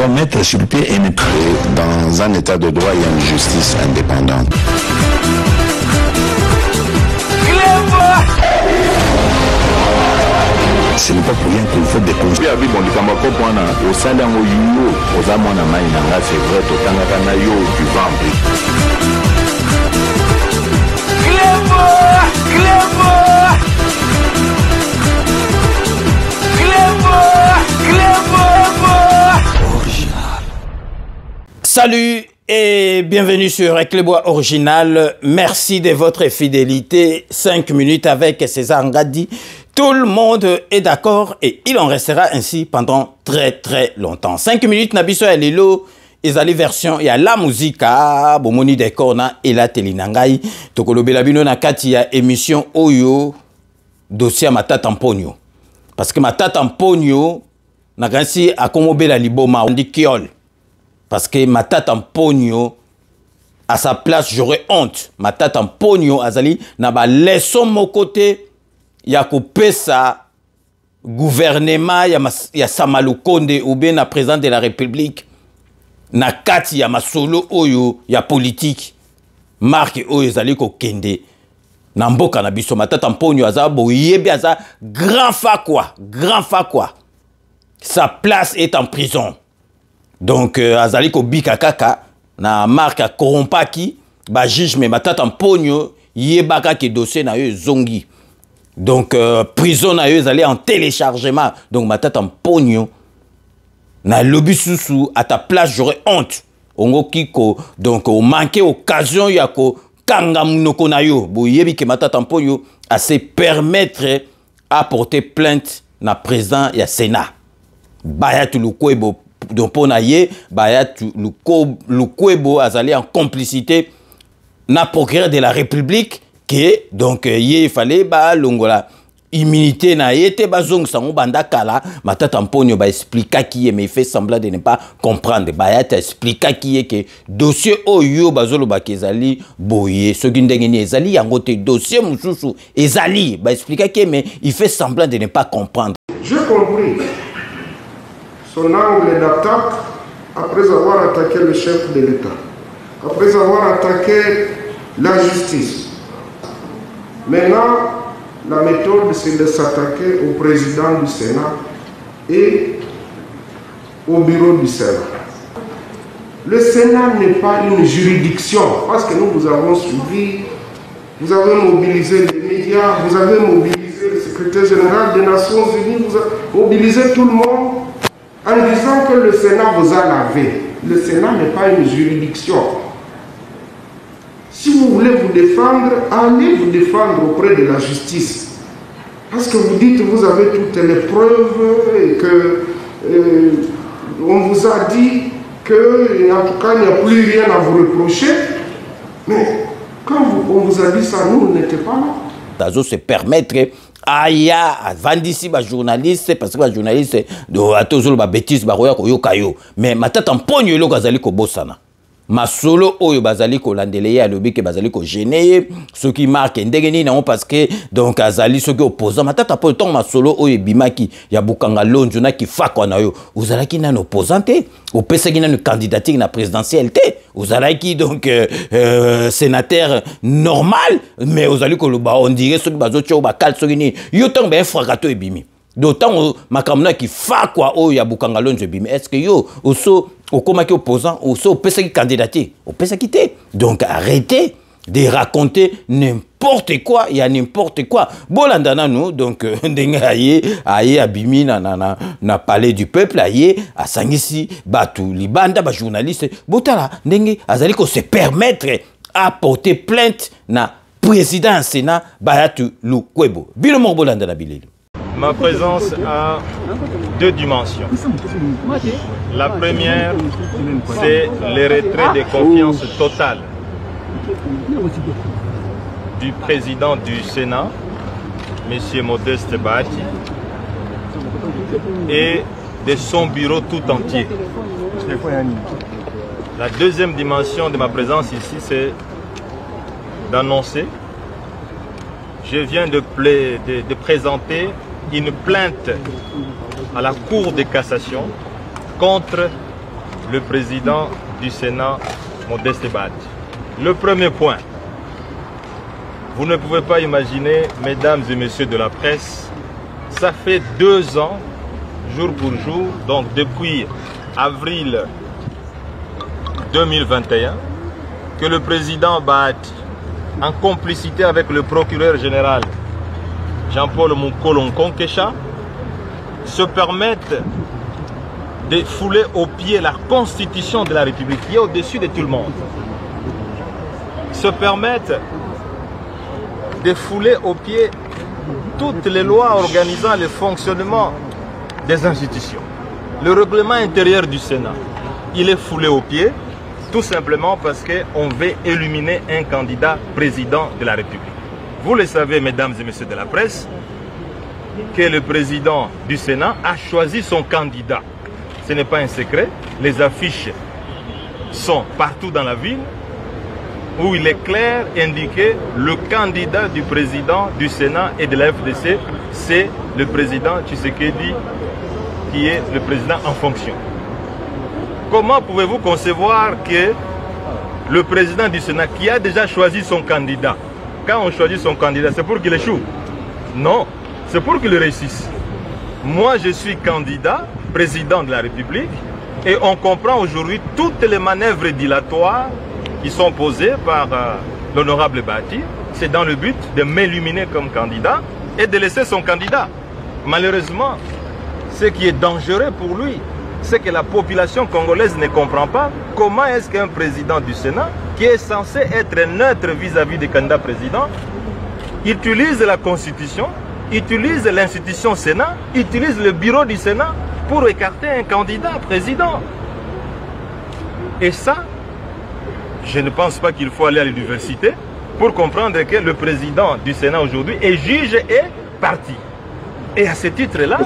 doit mettre sur pied et dans un état de droit, il y a une justice indépendante. Ce n'est pas pour rien qu'il faut des conseils. Salut et bienvenue sur Ekleboa Original. Merci de votre fidélité. 5 minutes avec César Ngadi. Tout le monde est d'accord et il en restera ainsi pendant très longtemps. 5 minutes, Nabiso et Lilo. Ezali version ya la musica bomoni de kona et la telinangai tokolobela bino na kati ya émission oyo dossier matata mponyo parce que matata mponyo na gansi akomobela liboma on dit kiol parce que matata mponyo à sa place j'aurais honte matata mponyo azali na ba leçon mon côté ya kopesa gouvernement ya Samalu Konde ou bien na président de la République na kati ya masolo oyo ya politique marque oyo ezali ko kende na mboka na biso matata mponyo aza boyebi aza grand fa quoi sa place est en prison donc azali ko bika kaka na marque a corrompaki ba juge mais matata mponyo yebaka ke dossier na yo zongi donc prison na yo ezali en téléchargement donc matata mponyo na lobby sous à ta place j'aurais honte ongo kiko donc au manqué occasion ya ko kanga munoko na yo boyebi ke matata mponyo à se permettre à porter plainte na président ya Sénat baya tu lukwebo donc pona ye baya tu lukwebo azali en complicité na procureur de la République que donc il fallait ba longola immunité na yete bazong sango banda kala matata mponyo ba expliquer qui est mais il fait semblant de ne pas comprendre ba ya ta expliquer qui est que dossier oyo bazolo ba kezali boye so gindengeni ezali yango te dossier mususu ezali ba expliquer qui mais il fait semblant de ne pas comprendre. J'ai compris son angle d'attaque après avoir attaqué le chef de l'État, après avoir attaqué la justice. Maintenant la méthode, c'est de s'attaquer au président du Sénat et au bureau du Sénat. Le Sénat n'est pas une juridiction, parce que nous vous avons suivi, vous avez mobilisé les médias, vous avez mobilisé le secrétaire général des Nations Unies, vous avez mobilisé tout le monde en disant que le Sénat vous a lavé. Le Sénat n'est pas une juridiction. Si vous voulez vous défendre, allez vous défendre auprès de la justice. Parce que vous dites que vous avez toutes les preuves et que on vous a dit que en tout cas il n'y a plus rien à vous reprocher. Mais quand on vous a dit ça, nous n'étions pas là. Tazo se permettre aya vandisi ba journaliste parce que ba journaliste do atozolo ba bêtise ba roya ko yokayo mais matata mponyo lo kazali ko bosana. Masolo oyo bazali ko landele ya lobi ke bazali ko gêner ce qui marque ndengeni na parce que donc azali ce qui opposant matata po ton masolo oyo bimaki ya bukanga lonjo na ki fakwa na yo uzalaki na opposante au pesaki na candidature na présidentielle uzalaki donc sénateur normal mais uzali ko loba on dirait ce qui bazocho ba kal so ni yo ton ba frakato ebimi d'autant makamna ki fakwa oyo ya bukanga lonjo ebimi est-ce que yo oso au comment qui opposant au PSA candidaté au PSA quitté donc arrêtez de raconter n'importe quoi il y a n'importe quoi bolandana nous donc ndengaye aye abimi na palais du peuple aye a sangisi batu libanda ba journaliste botala ndenge azali ko se permettre à porter plainte na président Sénat Bayatu Lukwebo bilomo bolandana bilelo. Ma présence a deux dimensions. La première, c'est le retrait de confiance totale du président du Sénat, M. Modeste Bahati, et de son bureau tout entier. La deuxième dimension de ma présence ici, c'est d'annoncer, je viens de présenter une plainte à la Cour de cassation contre le président du Sénat, Modeste Bahati. Le premier point, vous ne pouvez pas imaginer, mesdames et messieurs de la presse, ça fait 2 ans, jour pour jour, donc depuis avril 2021, que le président Bahati, en complicité avec le procureur général Jean-Paul Moukolon Konkesha, se permettent de fouler aux pieds la Constitution de la République, qui est au-dessus de tout le monde. Se permettent de fouler aux pieds toutes les lois organisant le fonctionnement des institutions. Le règlement intérieur du Sénat, il est foulé aux pieds, tout simplement parce qu'on veut éliminer un candidat président de la République. Vous le savez, mesdames et messieurs de la presse, que le président du Sénat a choisi son candidat. Ce n'est pas un secret, les affiches sont partout dans la ville, où il est clair indiqué le candidat du président du Sénat et de la FDC, c'est le président Tshisekedi, qui est le président en fonction. Comment pouvez-vous concevoir que le président du Sénat, qui a déjà choisi son candidat, quand on choisit son candidat, c'est pour qu'il échoue? Non, c'est pour qu'il réussisse. Moi, je suis candidat, président de la République, et on comprend aujourd'hui toutes les manœuvres dilatoires qui sont posées par l'honorable Bahati. C'est dans le but de m'éliminer comme candidat et de laisser son candidat. Malheureusement, ce qui est dangereux pour lui, c'est que la population congolaise ne comprend pas comment est-ce qu'un président du Sénat, qui est censé être neutre vis-à-vis des candidats présidents, utilise la Constitution, utilise l'institution Sénat, utilise le bureau du Sénat pour écarter un candidat président. Et ça, je ne pense pas qu'il faut aller à l'université pour comprendre que le président du Sénat aujourd'hui est juge et parti. Et à ce titre-là,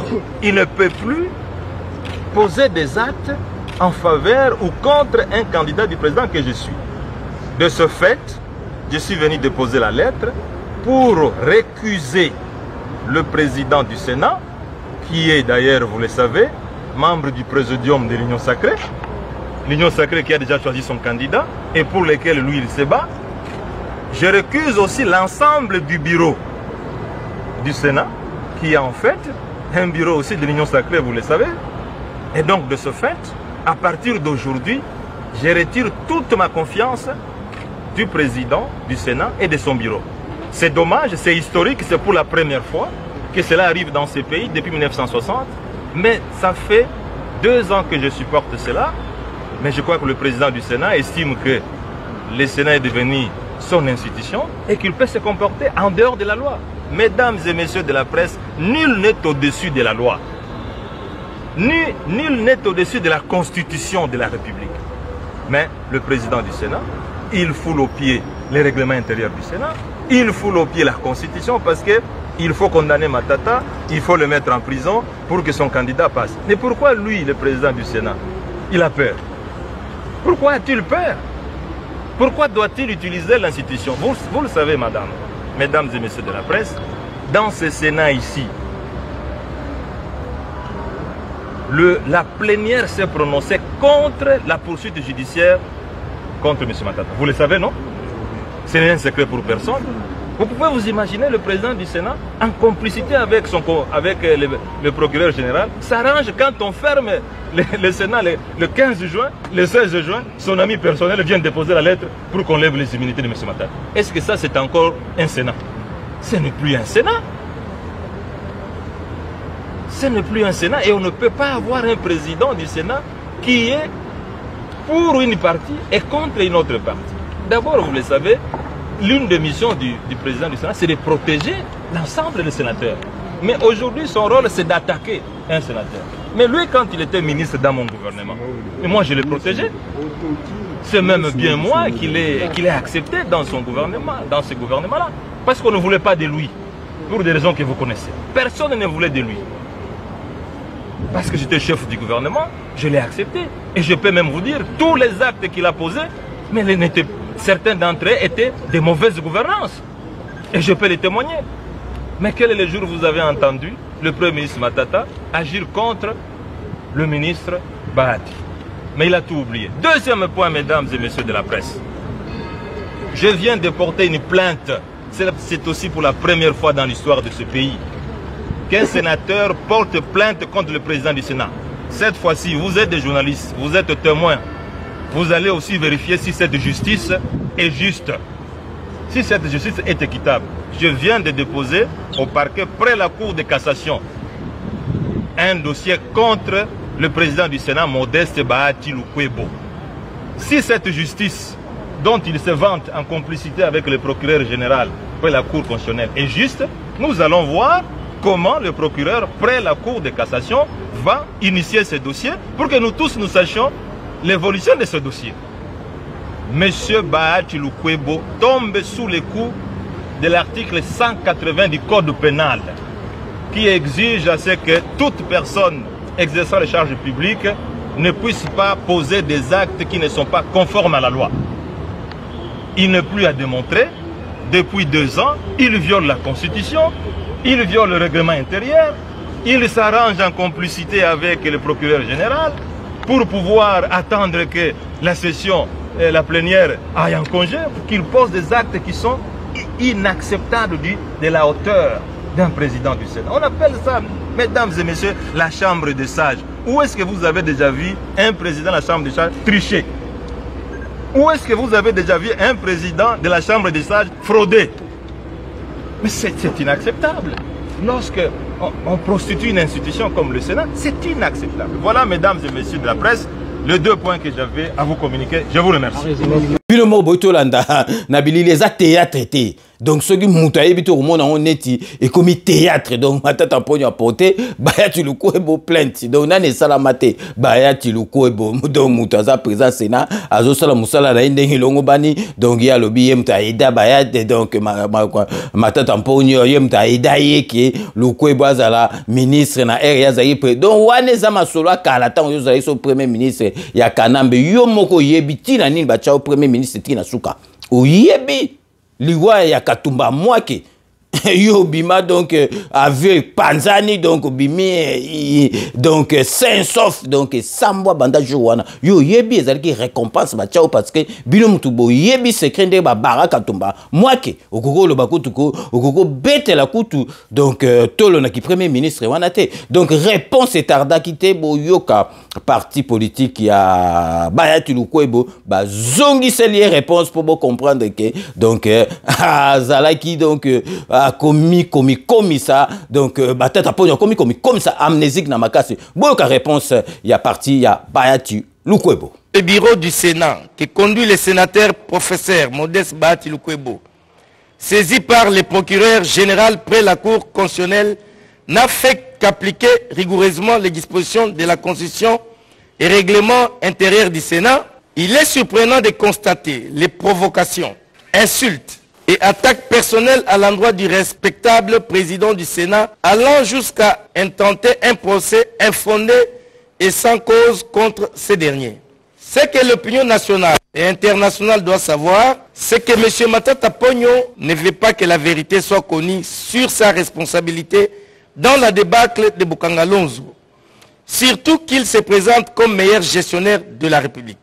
il ne peut plus poser des actes en faveur ou contre un candidat du président que je suis. De ce fait, je suis venu déposer la lettre pour récuser le président du Sénat, qui est d'ailleurs, vous le savez, membre du présidium de l'Union Sacrée. L'Union Sacrée qui a déjà choisi son candidat et pour lequel lui il se bat. Je récuse aussi l'ensemble du bureau du Sénat, qui est en fait un bureau aussi de l'Union Sacrée, vous le savez. Et donc de ce fait, à partir d'aujourd'hui, je retire toute ma confiance du président du Sénat et de son bureau. C'est dommage, c'est historique, c'est pour la première fois que cela arrive dans ces pays depuis 1960. Mais ça fait 2 ans que je supporte cela. Mais je crois que le président du Sénat estime que le Sénat est devenu son institution et qu'il peut se comporter en dehors de la loi. Mesdames et messieurs de la presse, nul n'est au-dessus de la loi. Nul n'est au-dessus de la Constitution de la République. Mais le président du Sénat, il foule aux pieds les règlements intérieurs du Sénat, il foule aux pieds la Constitution parce qu'il faut condamner Matata, il faut le mettre en prison pour que son candidat passe. Mais pourquoi lui, le président du Sénat, il a peur? Pourquoi a-t-il peur? Pourquoi doit-il utiliser l'institution? Vous le savez, mesdames et messieurs de la presse, dans ce Sénat ici, la plénière s'est prononcée contre la poursuite judiciaire contre M. Matata. Vous le savez, non? Ce n'est un secret pour personne. Vous pouvez vous imaginer le président du Sénat en complicité avec le procureur général s'arrange quand on ferme le Sénat le 15 juin, le 16 juin, son ami personnel vient déposer la lettre pour qu'on lève les immunités de M. Matata. Est-ce que ça c'est encore un Sénat? Ce n'est plus un Sénat. Ce n'est plus un Sénat et on ne peut pas avoir un président du Sénat qui est pour une partie et contre une autre partie. D'abord, vous le savez, l'une des missions du président du Sénat, c'est de protéger l'ensemble des sénateurs. Mais aujourd'hui, son rôle, c'est d'attaquer un sénateur. Mais lui, quand il était ministre dans mon gouvernement, et moi, je l'ai protégé. C'est même bien moi qui l'ai accepté dans son gouvernement, dans ce gouvernement-là. Parce qu'on ne voulait pas de lui, pour des raisons que vous connaissez. Personne ne voulait de lui. Parce que j'étais chef du gouvernement, je l'ai accepté. Et je peux même vous dire, tous les actes qu'il a posés, mais certains d'entre eux étaient de mauvaise gouvernance. Et je peux les témoigner. Mais quel est le jour où vous avez entendu le Premier ministre Matata agir contre le ministre Bahati? Mais il a tout oublié. Deuxième point, mesdames et messieurs de la presse. Je viens de porter une plainte. C'est aussi pour la première fois dans l'histoire de ce pays qu'un sénateur porte plainte contre le président du Sénat. Cette fois-ci, vous êtes des journalistes, vous êtes témoins. Vous allez aussi vérifier si cette justice est juste. Si cette justice est équitable. Je viens de déposer au parquet près la Cour de cassation un dossier contre le président du Sénat, Modeste Bahati Lukwebo. Si cette justice dont il se vante en complicité avec le procureur général près la Cour constitutionnelle est juste, nous allons voir comment le procureur près la Cour de cassation va initier ce dossier pour que nous tous nous sachions l'évolution de ce dossier. Monsieur Bahati Lukwebo tombe sous les coups de l'article 180 du Code pénal qui exige à ce que toute personne exerçant les charges publiques ne puisse pas poser des actes qui ne sont pas conformes à la loi. Il n'est plus à démontrer. Depuis 2 ans, il viole la Constitution, il viole le règlement intérieur, il s'arrange en complicité avec le procureur général pour pouvoir attendre que la session, la plénière aille en congé, qu'il pose des actes qui sont inacceptables de la hauteur d'un président du Sénat. On appelle ça, mesdames et messieurs, la chambre des sages. Où est-ce que vous avez déjà vu un président de la chambre des sages tricher? Où est-ce que vous avez déjà vu un président de la chambre des sages frauder? Mais c'est inacceptable. Lorsque on prostitue une institution comme le Sénat, c'est inacceptable. Voilà, mesdames et messieurs de la presse, les 2 points que j'avais à vous communiquer. Je vous remercie. Binomo Botolanda, Nabili les a théâtre. Donc ce qui monte à éviter au monde en neti et comme théâtre donc ma tête en pogne à porter baya tu le beau plainte donc on a des salamate baya tu le beau donc mutaza présent Sénat azo sala musala la inde hilongo bani donc ya lobby mta ida baya donc ma tête en pogne yemta ida yeke le beau azala ministre na area za yepre donc wane za masolo kala tant yo za so premier ministre ya Kanambe yo moko yebiti na nini ba cha premier ministre tina suka oyebi Liwa ya Katumba Mwake yo bima donc avec Panzani donc bimi donc Saint-Sauf donc Sambwa banda jowana yo yebi ezalaki récompense ba chao parce que bino mutubo yebi secret de ba baraka Katumba Mwake okoko lo bakutuko okoko bete la kutu donc tolo na ki premier ministre wanate donc réponse tarda kité bo yoka parti politique ya Bahati Lukwebo ba zongi selier réponse pour comprendre que donc zalaki donc commis ça donc batata pogno commis ça amnésique na makasi boyoka réponse ya parti ya Bahati Lukwebo. Le bureau du Sénat qui conduit le sénateur professeur Modeste Bahati Lukwebo saisi par le procureur général près la Cour constitutionnelle n'a fait qu'appliquer rigoureusement les dispositions de la Constitution et règlement intérieur du Sénat. Il est surprenant de constater les provocations, insultes et attaques personnelles à l'endroit du respectable président du Sénat, allant jusqu'à intenter un procès infondé et sans cause contre ces derniers. Ce que l'opinion nationale et internationale doit savoir, c'est que M. Matata Ponyo ne veut pas que la vérité soit connue sur sa responsabilité dans la débâcle de Bukangalonzo. Surtout qu'il se présente comme meilleur gestionnaire de la République.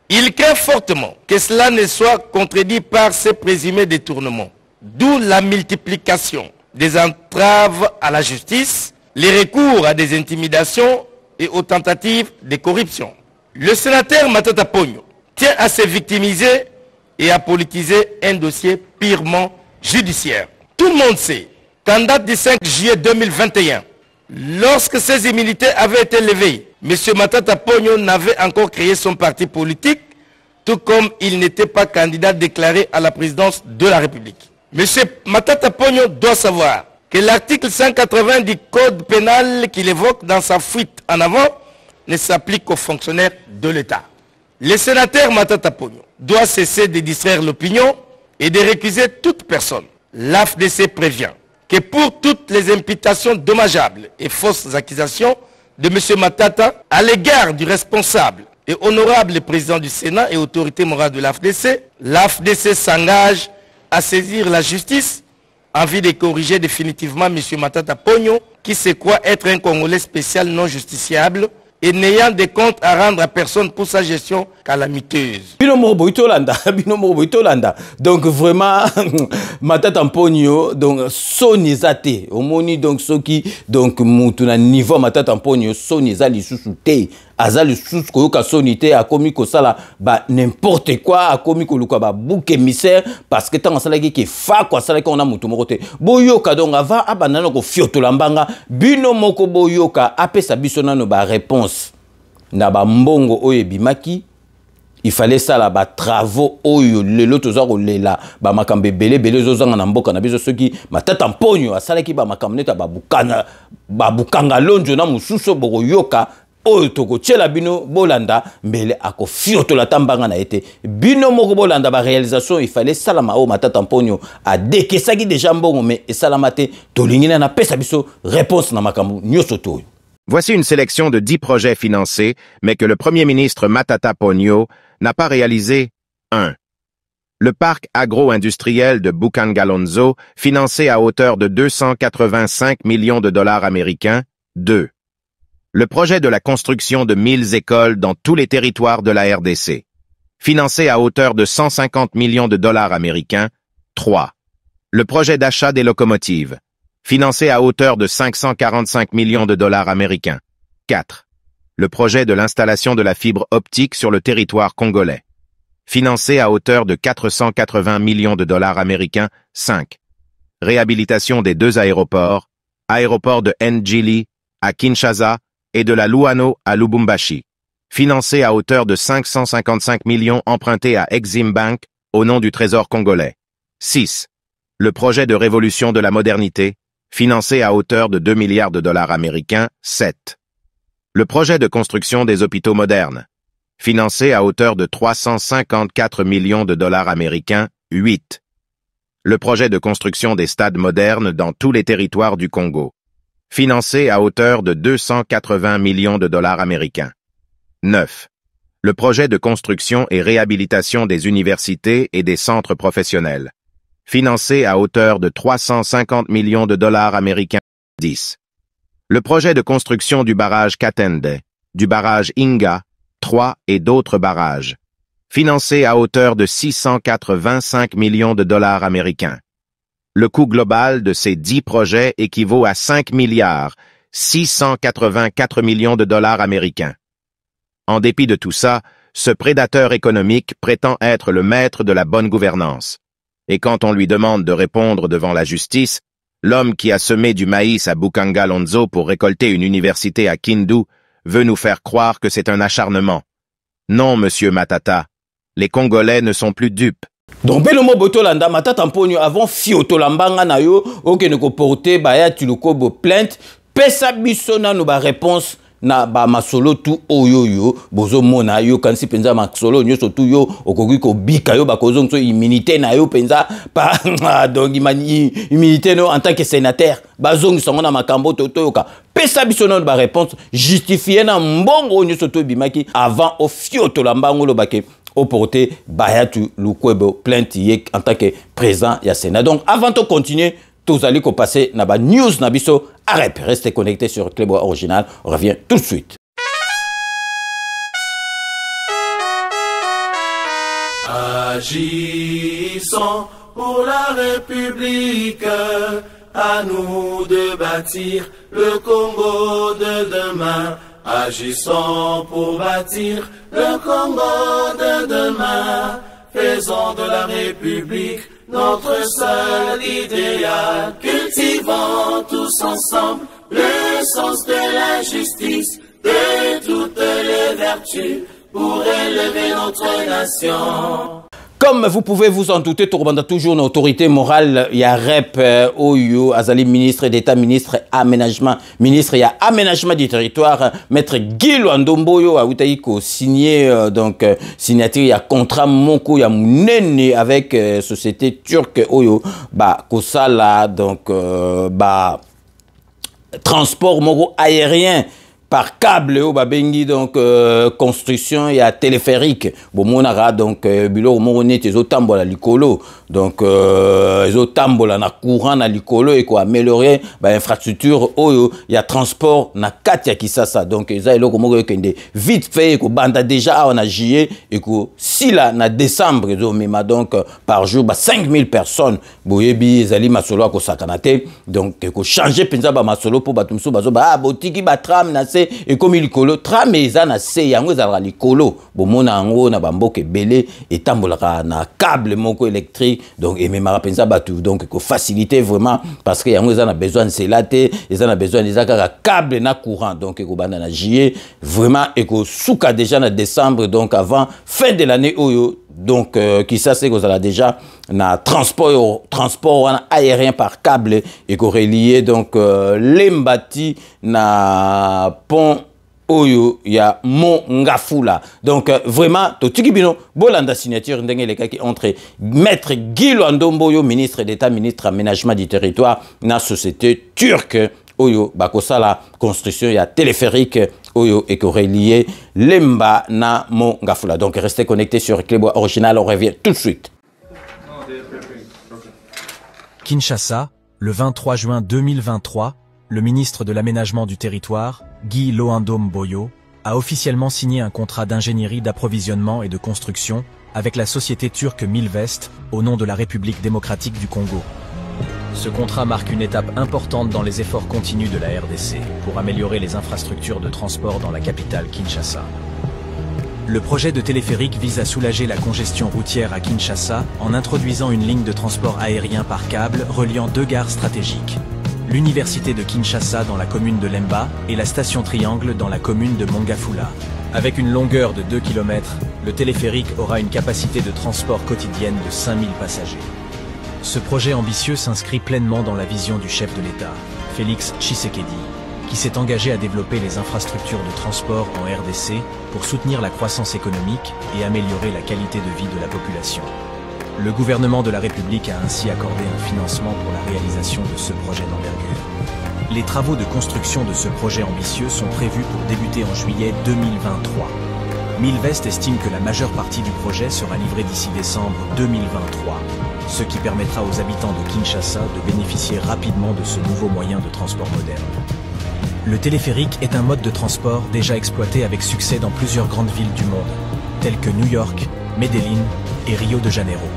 Il craint fortement que cela ne soit contredit par ces présumés détournements. D'où la multiplication des entraves à la justice, les recours à des intimidations et aux tentatives de corruption. Le sénateur Matata Ponyo tient à se victimiser et à politiser un dossier purement judiciaire. Tout le monde sait qu'en date du 5 juillet 2021, lorsque ces immunités avaient été levées, M. Matata Ponyo n'avait encore créé son parti politique, tout comme il n'était pas candidat déclaré à la présidence de la République. M. Matata Ponyo doit savoir que l'article 180 du Code pénal qu'il évoque dans sa fuite en avant ne s'applique qu'aux fonctionnaires de l'État. Le sénateur Matata Ponyo doit cesser de distraire l'opinion et de récuser toute personne. L'AFDC prévient que pour toutes les imputations dommageables et fausses accusations de M. Matata à l'égard du responsable et honorable président du Sénat et autorité morale de l'AFDC s'engage à saisir la justice en vue de corriger définitivement M. Matata Ponyo qui se croit être un Congolais spécial non justiciable et n'ayant des comptes à rendre à personne pour sa gestion calamiteuse. Donc vraiment, matata mponio, donc sonizate, omoni donc soki donc mutuna niveau matata mponio sonizali susute, azali sus koyoka sonité a komi ko sala ba n'importe quoi a komi ko luka ba bouc émissaire parce que tant sala ki fa quoi sala ko na mutu mokote. Boyoka donc ava abanana ko fiotola mbanga bino moko boyoka apesa biso nano ba réponse na ba mbongo oye bimaki. Il fallait ça là, bah travaux, oyo, le lot aux autres, là, bah ma cambe belé, belé, aux autres en boka, na biso ceux qui, ma tête en pogno, à ça qui bah ma camne neta, bah bukanga lonjo na mususo boro yoka, oyo toko tchela bino bolanda, mbele ako fioto la tambanga na été, bino moko bolanda, bah réalisation, il fallait ça là, ma tête en pogno, à deke ça qui déjà mbongo, mais et ça la maté, tolingina na pesa biso, réponse na ma cambe, nyosoto. Voici une sélection de 10 projets financés, mais que le Premier ministre Matata Ponyo n'a pas réalisé. 1. Le parc agro-industriel de Bukangalonzo, financé à hauteur de 285 millions de dollars américains. 2. Le projet de la construction de 1000 écoles dans tous les territoires de la RDC, financé à hauteur de 150 millions de dollars américains. 3. Le projet d'achat des locomotives, financé à hauteur de 545 millions de dollars américains. 4. Le projet de l'installation de la fibre optique sur le territoire congolais, financé à hauteur de 480 millions de dollars américains. 5. Réhabilitation des 2 aéroports, aéroport de Ndjili à Kinshasa et de la Luano à Lubumbashi, financé à hauteur de 555 millions empruntés à Exim Bank au nom du Trésor congolais. 6. Le projet de révolution de la modernité, financé à hauteur de 2 milliards de dollars américains. 7. Le projet de construction des hôpitaux modernes, financé à hauteur de 354 millions de dollars américains. 8. Le projet de construction des stades modernes dans tous les territoires du Congo, financé à hauteur de 280 millions de dollars américains. 9. Le projet de construction et réhabilitation des universités et des centres professionnels, financé à hauteur de 350 millions de dollars américains. 10. Le projet de construction du barrage Katende, du barrage Inga, 3 et d'autres barrages, financé à hauteur de 685 millions de dollars américains. Le coût global de ces 10 projets équivaut à 5 milliards 684 millions de dollars américains. En dépit de tout ça, ce prédateur économique prétend être le maître de la bonne gouvernance. Et quand on lui demande de répondre devant la justice, l'homme qui a semé du maïs à Bukangalonzo pour récolter une université à Kindu veut nous faire croire que c'est un acharnement. Non, monsieur Matata, les Congolais ne sont plus dupes. Donc, Belomo Botolanda, Matata Mponyo, avant Fiotolambanga na yo, ok, ne ko porter, baya, tu le kobo plainte, pesa bisona no ba réponse, na ba masolo tu oyoyo, bozo mona yo, kansi penza masolo, nyoso tu yo, okoki ko bika yo, bakozong so immunité na yo, penza, pa, donc immunité no, en tant que sénateur, bazong sangona makambo toto yoka, pesa bisona no ba réponse, justifié na mbongo nyoso tu bimaki, avant o Fiotolambanga lo bake, au porté Bayatu Lukwebo plainte en tant que président du Sénat. Donc avant de continuer, tous allez passer na ba news nabiso arrête, restez connectés sur Clébois Original, on revient tout de suite. Agissons pour la République, à nous de bâtir le Congo de demain. Agissons pour bâtir le Congo de demain. Faisons de la République notre seul idéal. Cultivons tous ensemble le sens de la justice, de toutes les vertus pour élever notre nation. Comme vous pouvez vous en douter, Tourbanda toujours une autorité morale, il y a REP, Oyo, Azali, ministre d'État, ministre aménagement, ministre, il y a aménagement du territoire, maître Guy Luandomboyo, a Outaïko, signé, donc, signature, il y a contrat Moko, il y a Mounene avec société turque, Oyo, bah, Kosala, donc, bah, transport Moko aérien, par câble au babengi donc construction ya téléphérique bomonara donc bilo monete zo tambola likolo donc zo tambola na courant na likolo et ko améliorer ba infrastructure oyo ya transport na kati ya Kisasa donc eza eloko moko kende vite fait ko banda déjà on a juillet et ko sila na décembre zo mema donc par jour ba 5000 personnes boyebi ezali masolo ko sakanate donc ko changer penza ba masolo po batumso bazo ba botiki ba tram na et comme likolo tram eza na se yango ezalaka likolo bomona yango na bamboka ebele etambolaka na câble moko électrique donc ememaka penza batu donc ko faciliter vraiment parce que yango eza na besoin de selate eza na besoin des kaka câble na courant donc ko banda na juillet vraiment et ko souka déjà na décembre donc avant fin de l'année oyo donc Kisasa kozala déjà na transport aérien par câble et ko relié donc l'embati na pont oyo ya Mont Ngafula donc vraiment totiki bino bolanda signature ndenge leka ki entre maître Guy Loando Mboyo ministre d'État ministre aménagement du territoire na société turque oyo bakosala construction ya téléphérique oyo et qui relié Lemba na Mont Ngafula. Donc restez connectés sur Clébois Original, on revient tout de suite. Kinshasa, le 23 juin 2023, le ministre de l'Aménagement du Territoire, Guy Loando Mboyo, a officiellement signé un contrat d'ingénierie d'approvisionnement et de construction avec la société turque Milvest au nom de la République démocratique du Congo. Ce contrat marque une étape importante dans les efforts continus de la RDC pour améliorer les infrastructures de transport dans la capitale Kinshasa. Le projet de téléphérique vise à soulager la congestion routière à Kinshasa en introduisant une ligne de transport aérien par câble reliant deux gares stratégiques. L'université de Kinshasa dans la commune de Lemba et la station Triangle dans la commune de Mongafula. Avec une longueur de 2 km, le téléphérique aura une capacité de transport quotidienne de 5000 passagers. Ce projet ambitieux s'inscrit pleinement dans la vision du chef de l'État, Félix Tshisekedi, qui s'est engagé à développer les infrastructures de transport en RDC pour soutenir la croissance économique et améliorer la qualité de vie de la population. Le gouvernement de la République a ainsi accordé un financement pour la réalisation de ce projet d'envergure. Les travaux de construction de ce projet ambitieux sont prévus pour débuter en juillet 2023. Milvest estime que la majeure partie du projet sera livrée d'ici décembre 2023. Ce qui permettra aux habitants de Kinshasa de bénéficier rapidement de ce nouveau moyen de transport moderne. Le téléphérique est un mode de transport déjà exploité avec succès dans plusieurs grandes villes du monde, telles que New York, Medellín et Rio de Janeiro.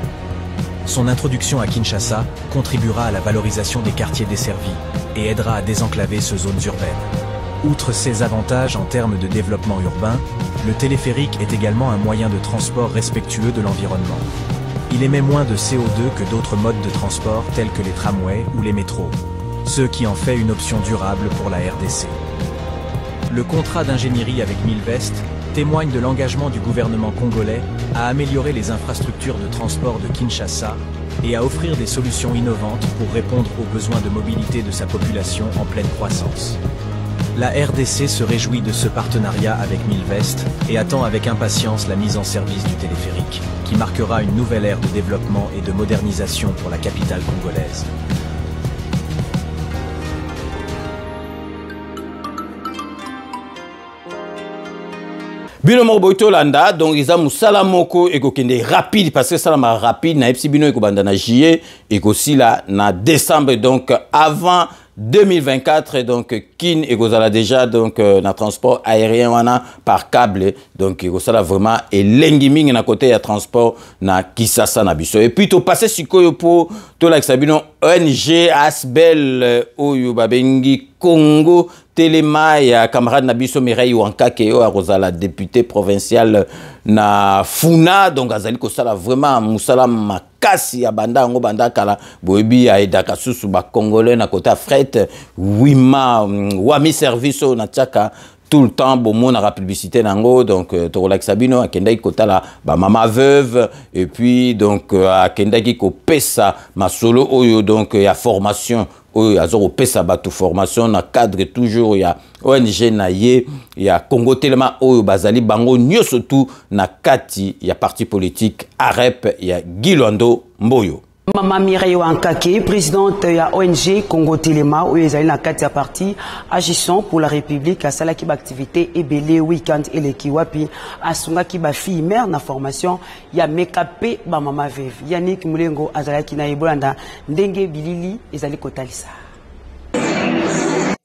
Son introduction à Kinshasa contribuera à la valorisation des quartiers desservis et aidera à désenclaver ces zones urbaines. Outre ses avantages en termes de développement urbain, le téléphérique est également un moyen de transport respectueux de l'environnement. Il émet moins de CO2 que d'autres modes de transport tels que les tramways ou les métros, ce qui en fait une option durable pour la RDC. Le contrat d'ingénierie avec Milvest témoigne de l'engagement du gouvernement congolais à améliorer les infrastructures de transport de Kinshasa et à offrir des solutions innovantes pour répondre aux besoins de mobilité de sa population en pleine croissance. La RDC se réjouit de ce partenariat avec Milvest et attend avec impatience la mise en service du téléphérique, qui marquera une nouvelle ère de développement et de modernisation pour la capitale congolaise. Bino Moboito Landa, donc ils ont musala moko et kokende rapide parce que ça m'a rapide na epsi bino eko banda na juillet et aussi là na décembre donc avant 2024 donc kin et kozala déjà donc na transport aérien wana par câble donc kozala vraiment et lengiming na côté ya transport na Kisasa na biso et puis to passer sikoyo po to la sabino ONG Asbel oyo babengi Congo Telema ya camarade Nabiso Mireille Wankake a Rosala député provincial na Funa donc azali ko sala vraiment musala makasi ya banda ngo banda kala boyebi ya edaka susu ba congolais na kota fret wima wami service na tchaka tout le temps bon mon la publicité nango donc to relax sabino akenda kota la ba mama veuve et puis donc akenda ki ko pesa masolo oyo donc ya formation azoro pesa batu formation na cadre toujours ya ONG na ye ya Congo Telema oyo bazali bango nyoso tout na kati ya parti politique AREP ya Guy Loando Mboyo. Mama Mireille Wankake, présidente de la ONG Congo Telema, où ils allaient dans la partie agissant pour la République, à Salaki activité et belé week-end et les Kiwapi, à Sungaki ba fille mère na formation, ya mekapé ba mama veve. Yannick Moulengo, Azalaki na Ibolanda, Ndenge Bilili, ils allaient kotalisa.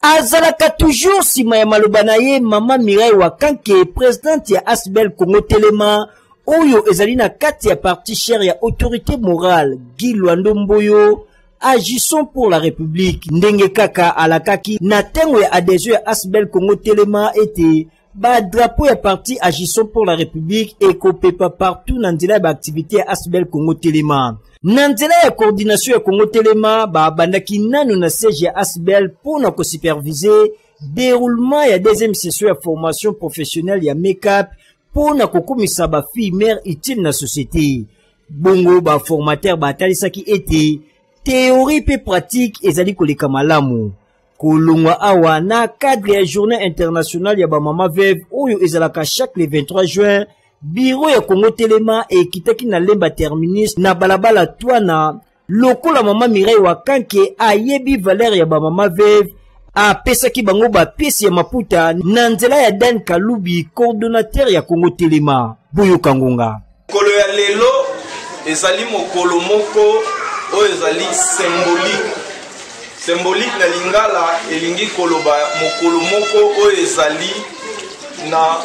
Azalaka toujours si maya malobanaye, Mama Mireille Wankake, présidente ya Asbel Congo Telema, Oyo ezali na kati ya parti cher ya autorité morale Guy Loandomboyo agissons pour la République ndenge kaka alakaki na tengo ya adhésion ya Asbel Congo Telema ete ba drapeau ya parti agissons pour la République et kopepa partout na nzela ba activité ya Asbel Congo Telema na nzela ya coordination ya Congo Telema ba bandaki nanu na siège ya Asbel pour na ko superviser déroulement ya deuxième session ya formation professionnelle ya make-up pour na kokomisa ba fille mère utile na société. Bongo ba formateur ba talisaki ete théorie pe pratique ezali koleka malamu. Kolongwa awa na cadre ya journée internationale ya ba mama veuve oyo ezalaka chaque le 23 juin bureau ya Congo Telema e kitaki na lemba terminus na balabala twana lokola Mama Mireille Wankake ayebi valeur ya ba mama veuve a pesaki bango ba pièce ya maputa na nzela ya Dan Kalubi coordonnateur ya Congo Telema Boyo Kangonga. Mokolo ya lelo ezali mokolo moko oyo ezali symbolique na lingala elingi koloba mokolo moko oyo ezali na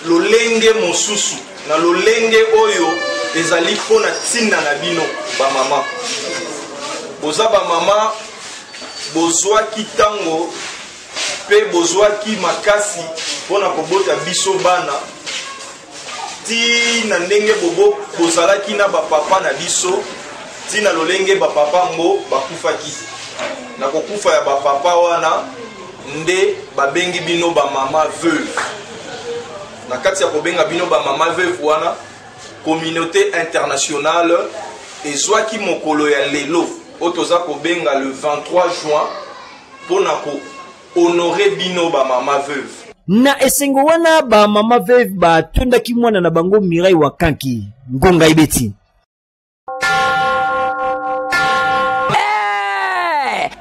lolenge mosusu na lolenge oyo ezali pona ntina na bino ba mama boza ba mama bozwaki tango pe bozwaki makasi pona kobota biso bana ti na ndenge bobo bozalaki na bapapa na biso ti na lolenge bapapa ngo bakufaki na kokufa ya bapapa wana nde babengi bino bamama veuve na kati ya kobenga bino bamama veuve wana communauté internationale ezwaki mokolo ya lelo otoza kobenga le 23 juin pona ko honorer bino ba mama veuve. Na esengo wana ba mama veuve ba tondaki mwana na bango Mireille Wankake ngonga ibeti.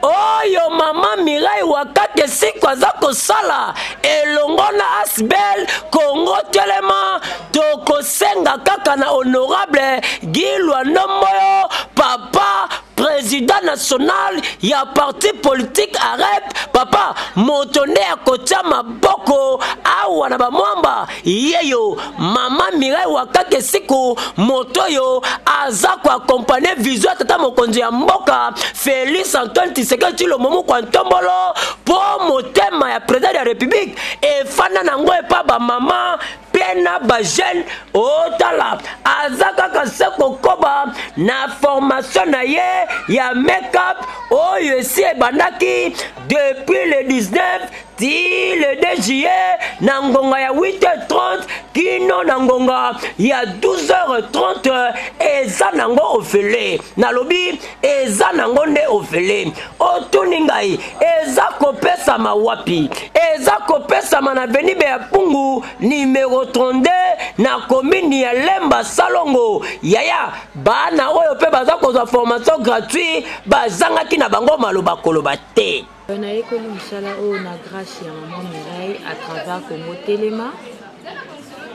Oyo mama Mireille Wankake sikwaza kosala elongona Asbel Congo Telema tokosenga kaka na honorable Guy Loandomboyo papa président national ya parti politique AREP papa motonde ya kotia maboko awa na bamwamba yeyo mama Mireille Wankake siku motoyo aza kwa accompagner vision tata mokonzi ya mboka Félix Antoine Tshisekedi Tshilombo kwa ntombolo po motema ya président ya république efana nango epa ba mama pena ba jeune otala azaka kaseko koba na formation na ye ya make-up oyo esi ebandaki depuis le 19 ti le 2 juillet na ngonga ya 8h30 kino na ngonga ya 12h30 eza nango ofele nalobi eza nango nde ofele otuni ngai eza kopesama wapi eza kopesama na Venibe ya Pungu numéro 32 na commune ya Lemba Salongo yaya bana oyo pe baza kozwa formation gratuite bazangaki na bango maloba koloba te. Naekoli musala oyo na grâce ya maman Mireille à travers Congo Telema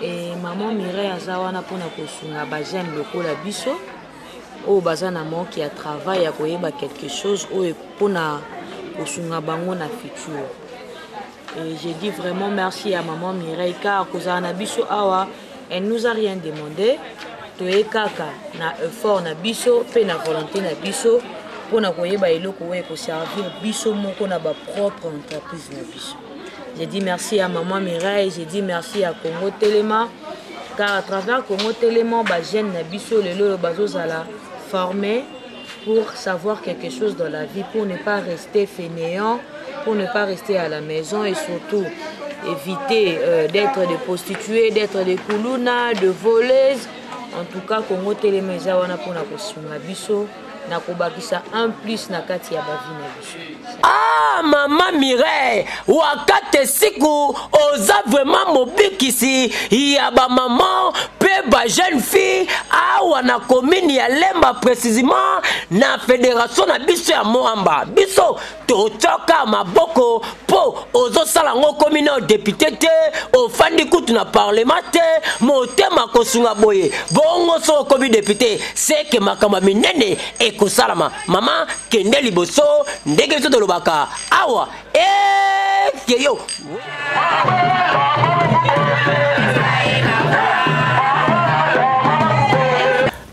et maman Mireille aza wana pona kosunga ba jeune lokola biso oyo baza na moki ya travail ya koyeba quelque chose oyo pona kosunga bango na futur. Et j'ai dit vraiment merci à maman Mireille car kozala na biso awa elle nous a rien demandé toye kaka na effort na biso pe na volonté na biso pona koyeba eloko oyo ekoservir biso moko na ba propre entreprise na biso. J'ai dit merci à maman Mireille, j'ai dit merci à Congo Telema car à travers Congo Telema ba jeune na biso lelo bazozala formé pour savoir quelque chose dans la vie, pour ne pas rester fainéant, pour ne pas rester à la maison et surtout éviter d'être des prostituées, d'être des koulouna, de voleuses. En tout cas, Congo Telema eza wana pona kosunga biso na kobakisa un plus na kati ya bavi na biso. Ah, Maman Mireille, wakati siku oza vraiment mobikisi ya ba maman pe ba jeune fille awa na commune ya Lemba, précisément na fédération na biso ya Moamba. Biso totoka maboko po ozo sala ngo commune député te ofandi kutu na parlement te motema kosunga boye bongo so komi député c'est que makamba minene ekosalama. Maman kende liboso ndenge biso tolobaka awa keyo.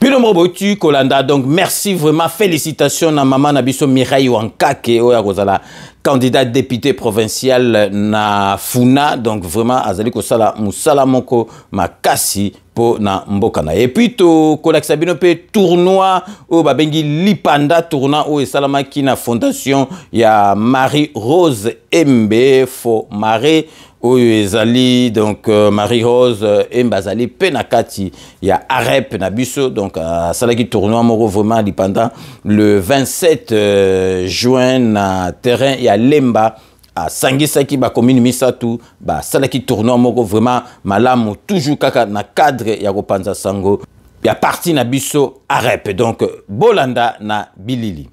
Pilo Mobotu Kolanda, donc merci vraiment, félicitations à maman Nabiso Mireille Wankake, oya kozala candidat député provincial na Funa, donc vraiment azali kosala musala moko makasi po na mbokana. Et puis to kolakisa bino pe tournoi o babengi Lipanda tournoi o esalamaki na fondation ya Marie-Rose Embe fo Marie oyo ezali donc Marie-Rose Embazali penakati ya arep na biso donc salaki tournoi moko vraiment Lipanda le 27 juin na terrain ya Lemba à Sangisaki ba commune Misatu ba salaki tournoi moko vraiment malamu toujours kaka na cadre ya kopanza sango ya parti na biso arep donc bolanda na bilili.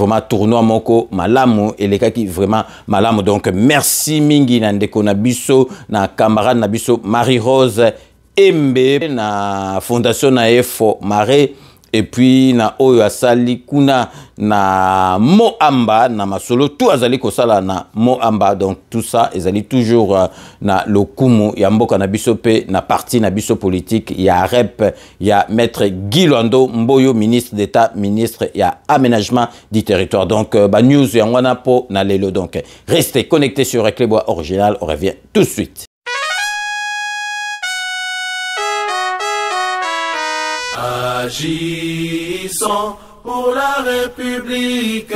Vraiment tournoi moko malamu elekaki vraiment malamu donc merci mingi na ndeko na biso na camarade na biso Marie-Rose Embe na fondation na Efo Marie et puis na oyo asali kuna na Moamba na masolo tout azali kosala na Moamba donc tout ça ezali toujours na lokumu ya mboka na biso pe na parti na biso politique ya rep ya maître Guy Loando Mboyo ministre d'état ministre ya aménagement du territoire donc ba news ya ngwana po na lelo donc restez connectés sur Éclairbois Original, on revient tout de suite. Agissons pour la République,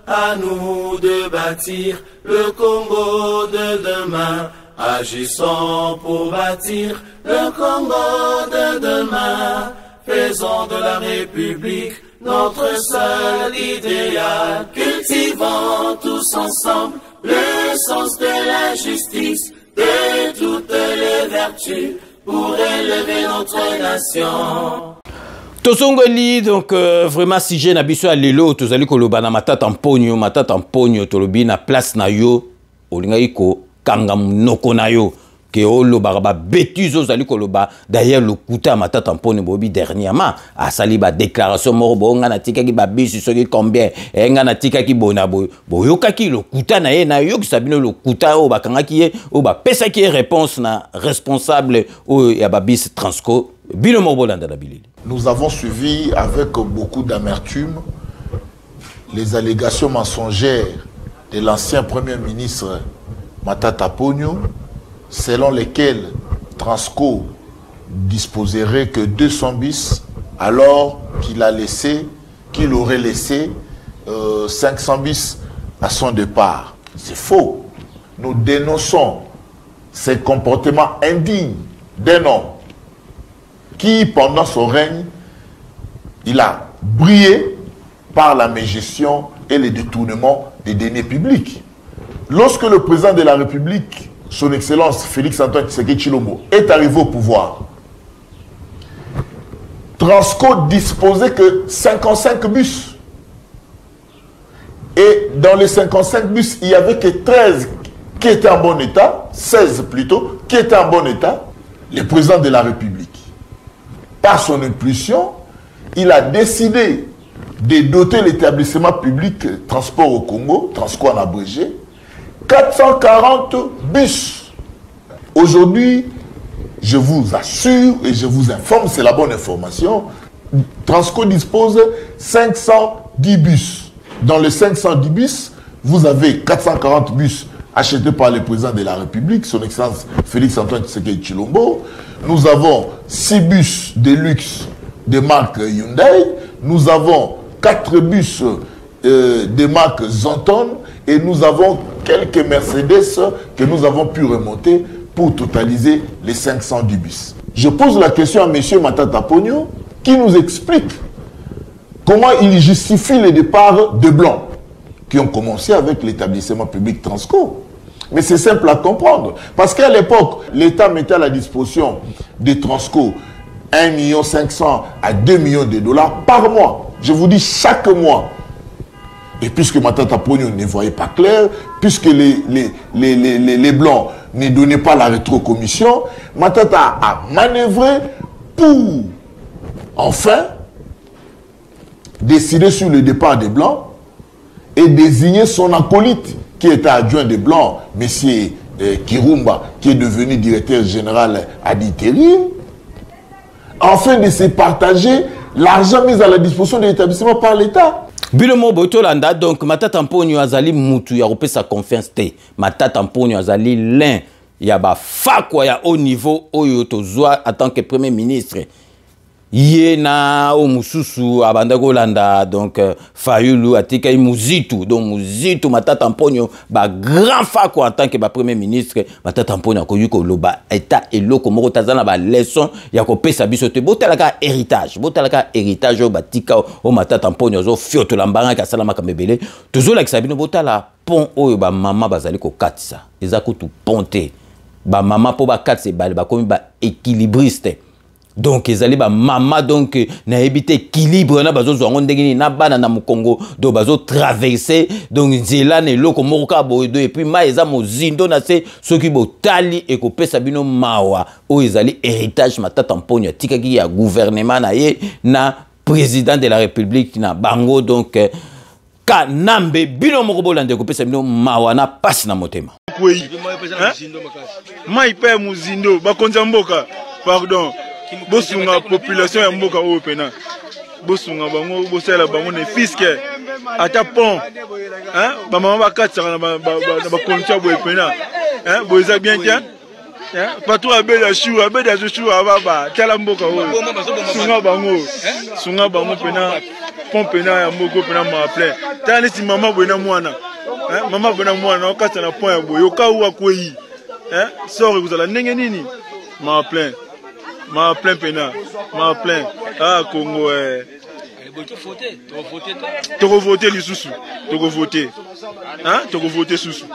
à nous de bâtir le Congo de demain. Agissons pour bâtir le Congo de demain. Faisons de la République notre seul idéal. Cultivons tous ensemble le sens de la justice, de toutes les vertus pour élever notre nation. Tosongoli donc vraiment si j'ai nabiso à lelo tozali koloba na matata mponyo tolobi na place na yo olinga iko kanga munoko na yo ke oloba ba bêtise ozali koloba d'ailleurs le kuta matata mponyo bobi dernièrement a sali ba déclaration moko bonga na tikaki ba bisu soki combien nga na tikaki bona boyokaki le kuta na ye na yo ki sabino le kuta o bakangaki ye o ba pesa ki réponse na responsable o ya ba bis Transco bino mobolanda na bilili. Nous avons suivi avec beaucoup d'amertume les allégations mensongères de l'ancien Premier ministre Matata Ponyo, selon lesquelles Transco disposerait que 200 bis, alors qu'il aurait laissé 500 bis à son départ. C'est faux. nous dénonçons ces comportements indignes d'un homme qui, pendant son règne, il a brillé par la mégestion et le détournement des deniers publics. Lorsque le président de la République, son Excellence Félix-Antoine Tshisekedi Tshilombo, est arrivé au pouvoir, Transco disposait que 55 bus. Et dans les 55 bus, il n'y avait que 13 qui étaient en bon état, 16 plutôt, qui étaient en bon état. Le président de la République, par son impulsion, il a décidé de doter l'établissement public Transport au Congo, Transco en abrégé, 440 bus. Aujourd'hui, je vous assure et je vous informe, c'est la bonne information, Transco dispose 510 bus. Dans les 510 bus, vous avez 440 bus achetés par le président de la République, son Excellence Félix-Antoine Tshisekedi Tshilombo. Nous avons 6 bus de luxe de marque Hyundai. Nous avons 4 bus de marque Zonton. Et nous avons quelques Mercedes que nous avons pu remonter pour totaliser les 510 bus. Je pose la question à M. Matata Ponyo qui nous explique comment il justifie le départ de Blancs qui ont commencé avec l'établissement public Transco. Mais c'est simple à comprendre. Parce qu'à l'époque, l'État mettait à la disposition des Transco 1 500 000 à 2 millions de dollars par mois. Je vous dis chaque mois. Et puisque Matata Ponyo ne voyait pas clair, puisque les Blancs ne donnaient pas la rétrocommission, Matata a manœuvré pour enfin décider sur le départ des Blancs et désigner son acolyte qui était adjoint des Blancs, M. Kirumba, qui est devenu directeur général à l'intérim, afin de se partager l'argent mis à la disposition de l'établissement par l'État. Bilomo Botolanda, donc Matata Ponyo azali mutu ya repé sa confiance te. Matata Ponyo azali l'un ya ba fakwa ya haut niveau oyo tozwa en tant que premier ministre. Yena o mususu abanda kolanda donc Fayulu atika muzitu donc muzitu Matata Ponyo ba grand fakwa en tant que ba premier ministre. Matata Ponyo ko yuko loba eta eloko moko tazana ba leçon ya ko pesa biso te botalaka héritage o batika o Matata Ponyo zo fioto lambanga ka salama kamebele tozola kisabino botala pont oyo ba mama bazali ko katisa ezako tu ponte ba mama po ba katse ba komi ba équilibriste. Donc ezali ba mama donc na ebité équilibre na bazo zongo ndengini na bana na mukongo do bazo traverser donc nzela ne loko moka bodo et puis ma eza mozindo na se soki botali e ko pesa bino mawa o ezali héritage Matata Ponyo tikaki ya gouvernement na ye na président de la République na bango donc kanambe bino moko bolande ko pesa bino mawa na passe na motema mai pe muzindo bakonza mboka pardon bosunga population ya mboka oyo pena bosunga bango bosala bango ne fiske ata pont hein ba mama bakatsaka na ba kontia boye pena hein boza bien tiens hein patou abeda chou abeda chou ababa tala mboka oyo sunga bango pena pont pena ya mboka pena ma plein tani si mama boyena mwana hein mama boyena mwana okatsa na pont ya boyo ka uwa kwei hein sori kuzala ndenge nini ma plein pena, ma plein. Ah, Congo, Toko voter les sous. Toko voter. Hein? Toko voter sous.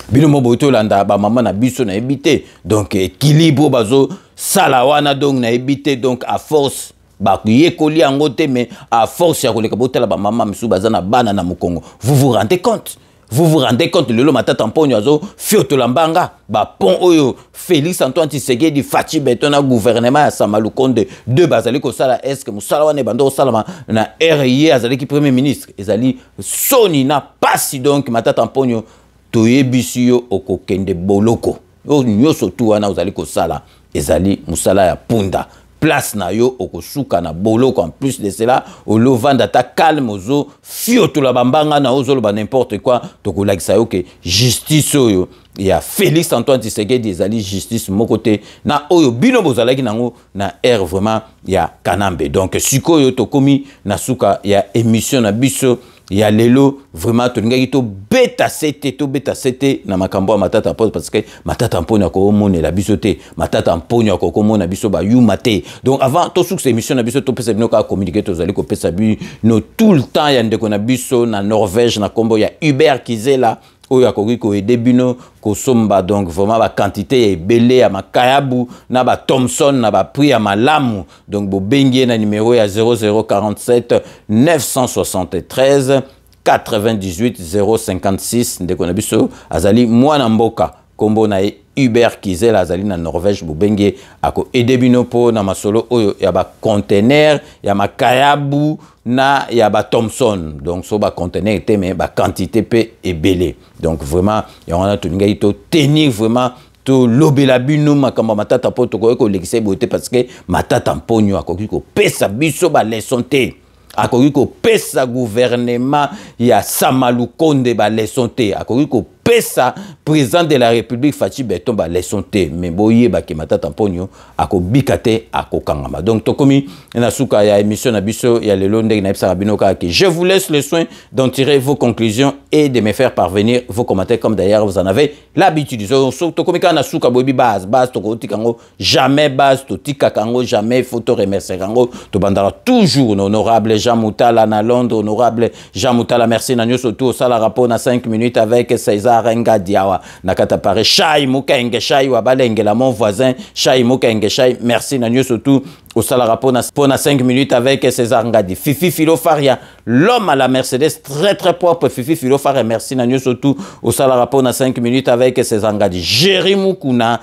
Binomo Botolanda, ba maman na biso na ebité. Donc, équilibre bazo, salawana donc na ebité. Donc, à force, ba yekoli angote, mais à force, ya koleka botela ba maman misu bazana bana na mukongo. Vous vous rendez compte? Vous vous rendez compte, le Matata Ponyo azo fioto lambanga ba pont oyo Félix Antoine Tshisekedi Fachi betona gouvernement ya Samalukonde de bazali ko sala est-ce que musala wane bando salama na RIE azali ki premier ministre ezali soni na pasi donc Matata Ponyo toyebisi yo okokende boloko yo nyoso tu wana uzali ko sala ezali musala ya punda place na yo okosuka na boloko en plus de cela au lovanda ta calme ozo fioto la bambanga na ozo ba n'importe quoi tokolakisa yo ke justice oyo ya Félix Antoine Tshisekedi ezali justice mokote na oyo bino bozalaki nango na air vraiment ya kanambe donc sikoyo tokomi na suka ya émission na biso ya lelo vraiment tolingaki to beta sete na makambo ya matata pose parce que matata mponi akomonela biso te matata mponi akokomona biso bayuma te. Donc avant to sukse émission na biso to pesa bino ka communiquer tozali ko pesa bino tout le temps ya ndeko na biso na Norvège na kombo ya Hubert Kizela oyo akoki ko aider bino ko somba. Donc vraiment ba quantité ebele ya makayabu na ba Thomson na ba prix ya malamu. Donc bo bengie na numéro ya 0047 973 98 056 ndeko na biso azali mwana mboka kombo na Hubert Kizela azali na Norvège bo bengie ako aider bino po na masolo oyo ya ba conteneur ya makayabu na ya ba Thomson. Donc so ba conteneur était mais ba quantité pe ebele. Donc vraiment ya on a tuninga to tenir vraiment to lobela bino makamba matata po to ko lekise bote parce que matata mponyo akoki ko pesa biso ba leçon te. Akoki ko pesa gouvernement ya Samalukonde ba leçon te. Akoki ko pesa président de la République Fachi Beton ba leçon te. Mais boye ba ke matata mponyo ako bikate ako kangama. Donc tokomi na suka ya émission na biso ya lelo ndenge na epsa bino ka ke je vous laisse le soin d'en tirer vos conclusions et de me faire parvenir vos commentaires comme d'ailleurs vous en avez l'habitude. So tokomi ka na suka bobi base tokoti kango jamais base to tika kango jamais photo remercier kango to bandara toujours honorable Jean Moutala na Londres, honorable Jean Moutala merci na nyoso tout ça la rapport na 5 minutes avec César Renga Diawa nakata pare Shai Mukenge Shai wa balengela mon voisin Shai Mukenge Shai merci na nyoso tout au sala rapport na 5 minutes avec César Ngadi. Fifi Filofaria, l'homme à la Mercedes très très propre. Fifi Filofaria, merci na nyoso tout au sala rapport na 5 minutes avec César Ngadi. Jérémy Kouna,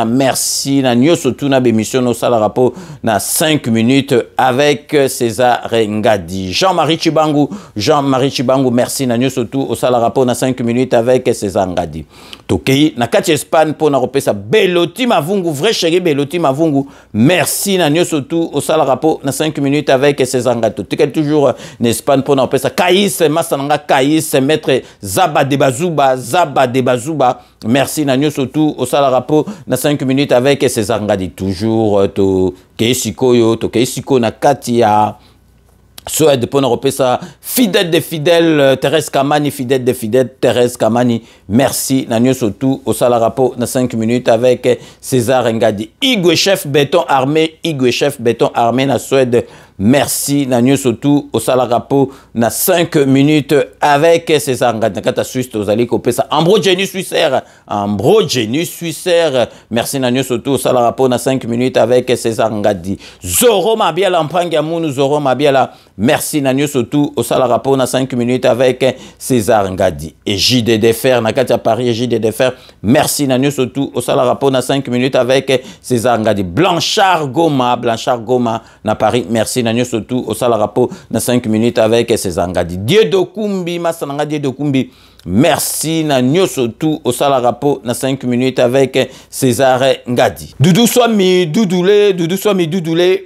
merci na nyoso tout na bémission au sala rapport na 5 minutes avec César Ngadi. Jean-Marie Chibangu, merci na nyoso tout au sala rapport na 5 minutes avec César Ngadi. Tokei na kati Espagne pour na repesa Beloti Mavungu, vrai chéri Beloti Mavungu, merci na nyoso tout au sala rapport na 5 minutes avec César Ngadi. Tokei toujours en Espagne pour na repesa Kaïs Masananga Kaïs maître Zaba de Bazouba, merci na nyoso tout au sala rapport na 5 minutes avec César Ngadi. Toujours Tokei Siko na kati ya soit de pona repesa fidèle de fidèle Thérèse Kamani fidèle de fidèle Thérèse Kamani merci na nyoso tout au sala rapport na 5 minutes avec César Ngadi. Igwe chef béton armé na Suède merci na nyoso tout au sala rapport na 5 minutes avec César Ngadi. Nakata Suisse tozali ko pesa Ambro Genius Suisser merci na nyoso tout au sala rapport na 5 minutes avec César Ngadi. Zoro Mabiala Mpangia Munu Zoro Mabiala merci na nyoso tout au sala rapport na 5 minutes avec César Ngadi. Et JDD Fer Nakata Paris JDD Fer merci na nyoso tout au sala rapport na 5 minutes avec César Ngadi. Blanchard Goma na Paris merci na nyoso tout au sala rapport na 5 minutes avec César Ngadi. Dieu Kumbi Masananga Dieu Kumbi merci na nyoso tout au sala rapport na 5 minutes avec César Ngadi. Doudou Swami Doudoulé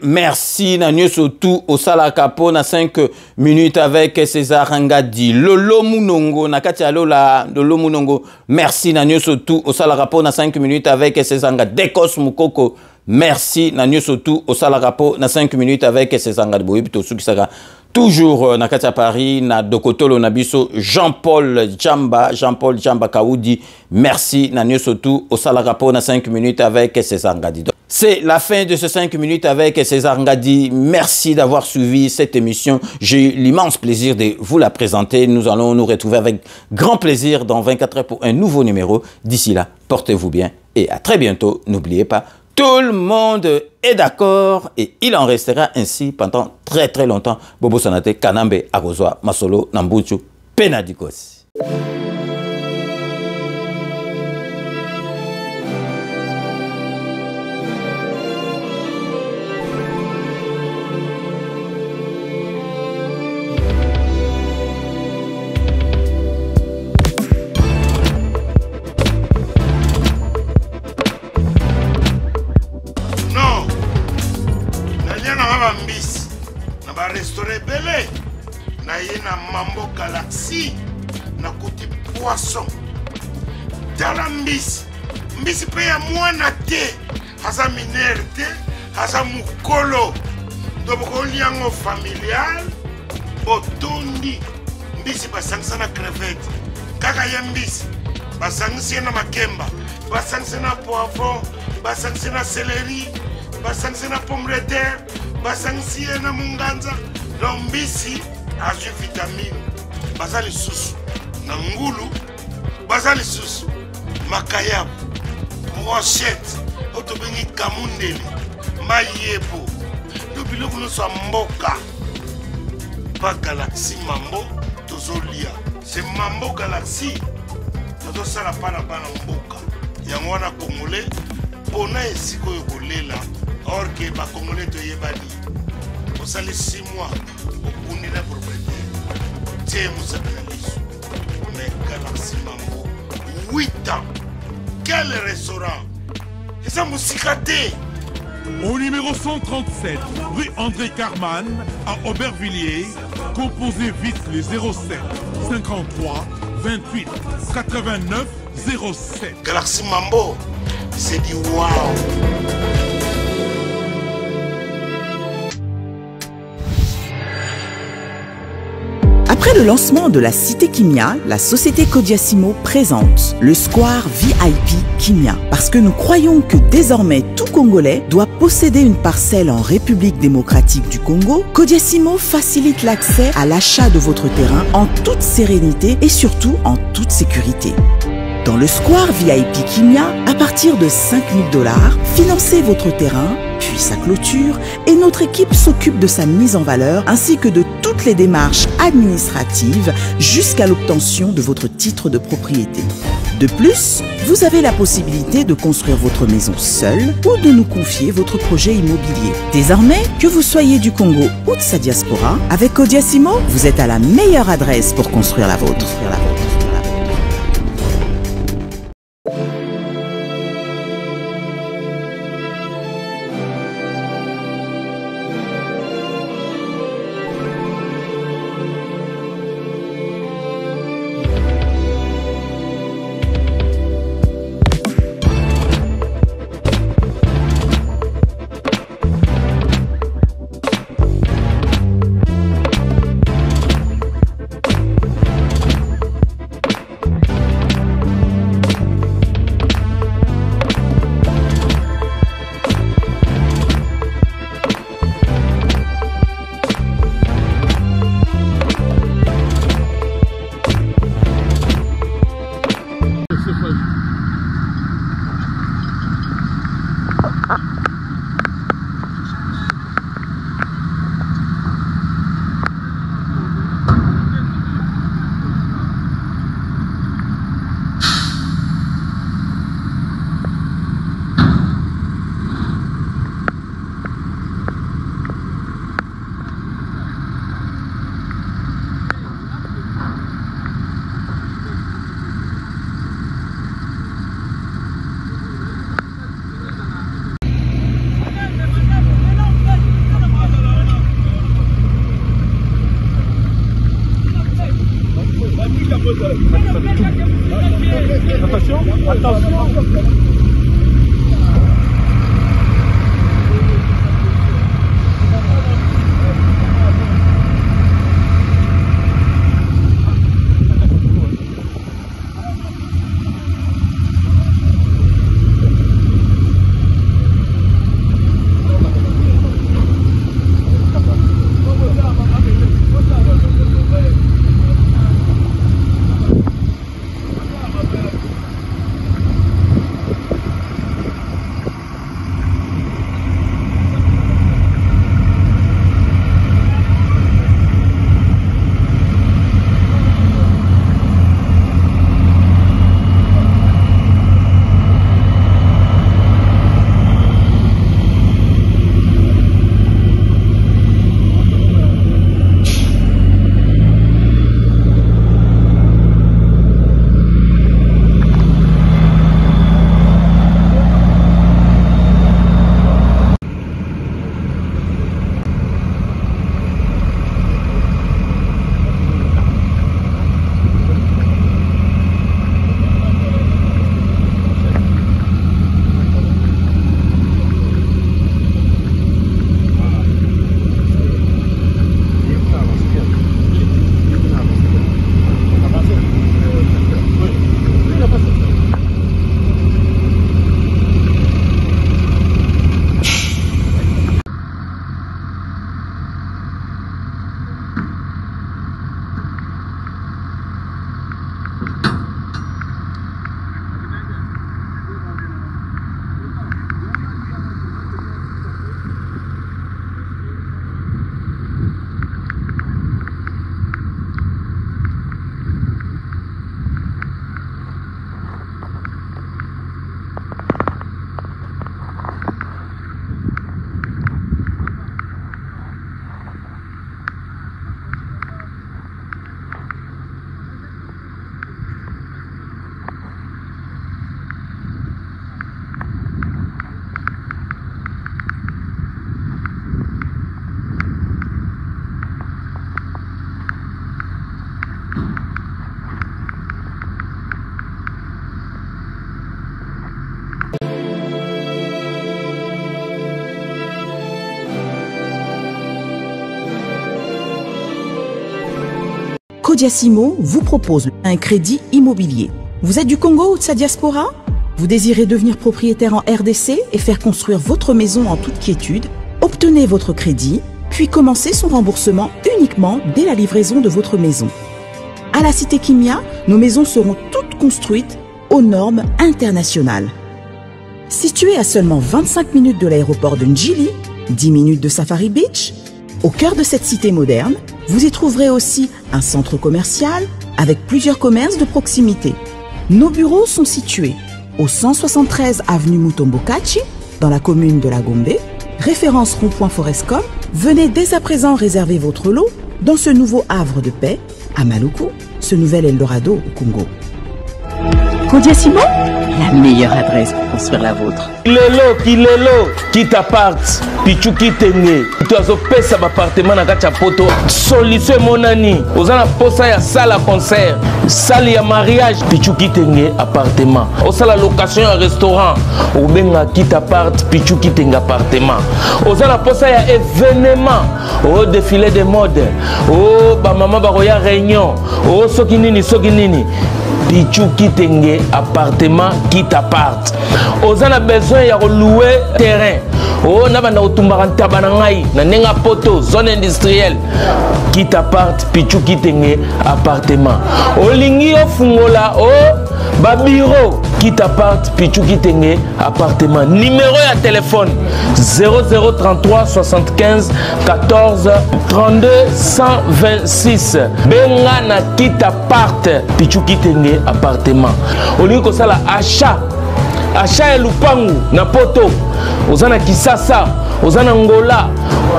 merci na nyoso tout au sala capo na 5 minutes avec César Ngadi. Lolo Munongo na kati Lola Lolo Munongo merci na nyoso tout au sala rapport na 5 minutes avec César Ngadi. Dekos Mukoko merci na nyoso tout au sala rapport na 5 minutes avec César Ngadi. Boyibito Sukisaka toujours na kati Paris na Dokotolo na biso Jean-Paul Jamba Kaoudi merci na nyoso tout au sala rapport na 5 minutes avec César Ngadi. C'est la fin de ces 5 minutes avec César Ngadi. Merci d'avoir suivi cette émission. J'ai eu l'immense plaisir de vous la présenter. Nous allons nous retrouver avec grand plaisir dans 24 heures pour un nouveau numéro. D'ici là, portez-vous bien et à très bientôt. N'oubliez pas, tout le monde est d'accord et il en restera ainsi pendant très très longtemps. Bobo Sanate, Kanambe, Agozwa, Masolo, Nambuchu, Penadikos. Mambo Galaxy na kuti poisson dala mbisi pe ya mwana te haza minere te haza mukolo ndoboko liango familial botondi mbisi basangisa na crevette kaka ye mbisi basangisi ye na makemba basangisi na poivron basangisi na céleri basangisi na pomme de terre basangisi ye na munganza donc mbisi azwi vitamine baza lisusu na ngulu baza lisusu makayabu brochette oyo tobengi kamundele mayebo to biloko nyonso ya mboka pa galaxie mambo tozolia c'est mambo galaxie tozosala mpa na bana mboka yango wana congolais mpona esika oyo kolela or ke bacongolais toyebani osali 6 mois okundi na propriétaire tie mosaka na liso mais galaxie mambo 8 ans quel restaurant eza mosika te. Au numéro 137, rue André Carman, à Aubervilliers, composez vite les 07 53 28 89 07. Galaxie Mambo, c'est du wow. Après le lancement de la Cité Kimia, la société Kodiasimo présente le Square VIP Kimia. Parce que nous croyons que désormais tout Congolais doit posséder une parcelle en République démocratique du Congo, Kodiasimo facilite l'accès à l'achat de votre terrain en toute sérénité et surtout en toute sécurité. Dans le Square VIP Kimia, à partir de 5 000 $, financez votre terrain, puis sa clôture, et notre équipe s'occupe de sa mise en valeur ainsi que de toutes les démarches administratives jusqu'à l'obtention de votre titre de propriété. De plus, vous avez la possibilité de construire votre maison seule ou de nous confier votre projet immobilier. Désormais, que vous soyez du Congo ou de sa diaspora, avec Kodiasimo, vous êtes à la meilleure adresse pour construire la vôtre. Kodiasimo vous propose un crédit immobilier. Vous êtes du Congo ou de sa diaspora? Vous désirez devenir propriétaire en RDC et faire construire votre maison en toute quiétude? Obtenez votre crédit, puis commencez son remboursement uniquement dès la livraison de votre maison. À la Cité Kimia, nos maisons seront toutes construites aux normes internationales. Située à seulement 25 minutes de l'aéroport de Njili, 10 minutes de Safari Beach, au cœur de cette cité moderne, vous y trouverez aussi un centre commercial avec plusieurs commerces de proximité. Nos bureaux sont situés au 173 avenue Mutombokachi, dans la commune de La Gombe, référence rond-point Forescom. Venez dès à présent réserver votre lot dans ce nouveau havre de paix à Maluku, ce nouvel Eldorado au Congo. Kodiasimo, la meilleure adresse pour construire la vôtre. Kilelo, qui t'apparte, pichu qui t'engue. Tu as opé un appartement dans la poto. Solution mon ami. Aux en posa ya salle à concert, salle ya mariage, pichu qui t'engue appartement. Au salle location à restaurant, au benga qui t'apparte, pichu qui t'engue appartement. Aux en posa ya événement, au défilé de mode, au ba maman baroya réunion, au sokinini. Pichu Kitenge appartement qui t'apparte. Aux en a besoin de louer terrain. Oh, n'a pas d'autombaranta banangai, n'a n'enga poto, zone industrielle. Qui t'apparte, Pichu Kitenge appartement. Au lingi au fungola, oh, babiro. Qui t'apparte, Pichu Kitenge appartement. Numéro à téléphone 0033 75 14 32 126. Benga na qui t'apparte, Pichu Kitenge appartement. Au lieu que ça la achat et lupangu na poto. Ozana Kisasa, Ozana Angola,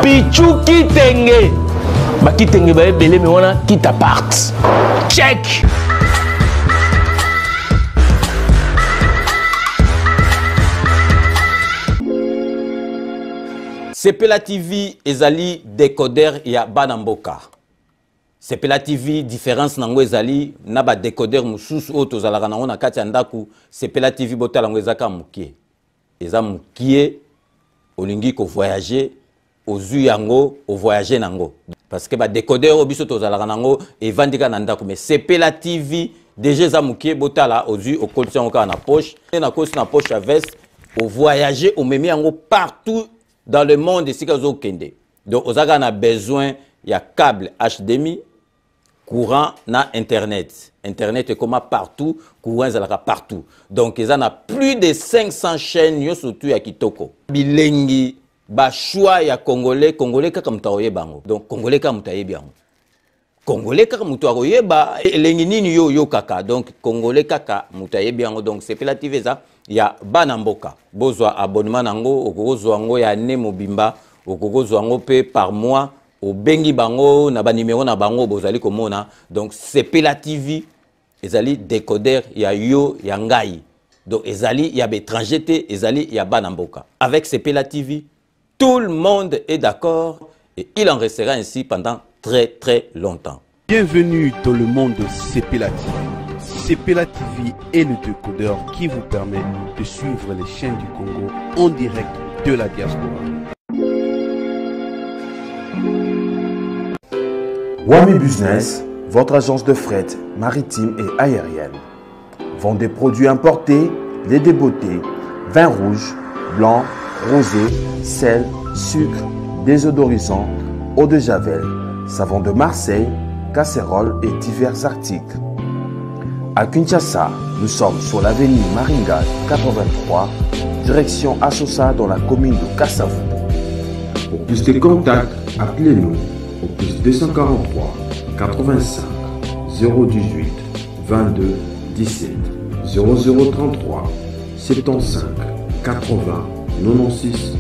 Pichu Kitenge. Ba Kitenge ba ebele me wana qui t'apparte. Check. Sepela TV ezali décodeur ya Banamboka. Sepela TV différence nango ezali na ba décodeur mususu o tozalaka nango na kati ya ndaku. Sepela TV botala ngo ezaka mukie. Eza mukie olingi ko voyager ozu yango o voyager nango. Parce que ba décodeur o biso tozalaka nango evandika na ndaku mais Sepela TV déjà eza mukie botala ozu o kolisa ngo na poche na kosi na poche à veste o voyager o memi yango partout dans le monde ici au Kende. Donc on a besoin il y a câble HDMI, courant na internet. Internet est comme partout, courant est partout. Donc ils en a plus de 500 chaînes yo surtout ya kitoko. Bilengi ba choix ya congolais kaka mutaoye bango. Donc congolais kaka mutaye bien. Congolais kaka mutaoye ba elengi nini yo kaka. Donc congolais kaka mutaye bien. Donc c'est relative ça. Ya Banamboka bozwa abonnement nango okozwa ngo ya ne mobimba okozwa ngo pe par mois au bengi bango na ba numéro na bango bozali komona. Donc Sepela TV ezali décodeur ya yo ya ngai. Donc ezali ya étranger te ezali ya Banamboka. Avec Sepela TV tout le monde est d'accord et il en restera ainsi pendant très longtemps. Bienvenue dans le monde de Sepela TV. Sepela TV est le décodeur qui vous permet de suivre les chaînes du Congo en direct de la diaspora. Wami Business, votre agence de fret maritime et aérienne. Vend des produits importés, lait de beauté, vin rouge, blanc, rosé, sel, sucre, désodorisant, eau de javel, savon de Marseille, casseroles et divers articles. À Kinshasa, nous sommes sur l'avenue Maringa 83, direction Assosa dans la commune de Kassavu. Pour plus de contacts, appelez-nous au plus 243 85 018 22 17 0033 75 80 96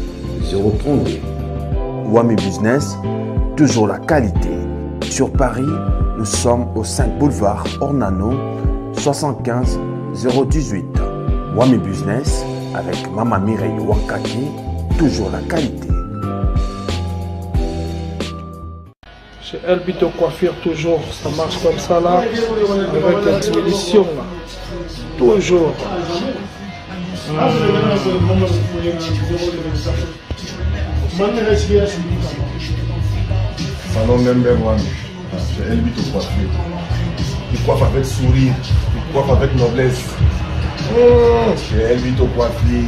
032. Wami Business, toujours la qualité. Sur Paris, nous sommes au 5 boulevard Ornano 75 018. Wami Business avec Maman Mireille Wankaki, toujours la qualité. Chez Elbito Coiffure, toujours, ça marche comme ça là, avec la solution là. Toujours. Salon Member One, chez Elbito Coiffure. il coiffe avec sourire, il coiffe avec noblesse. C'est lui ton coiffé.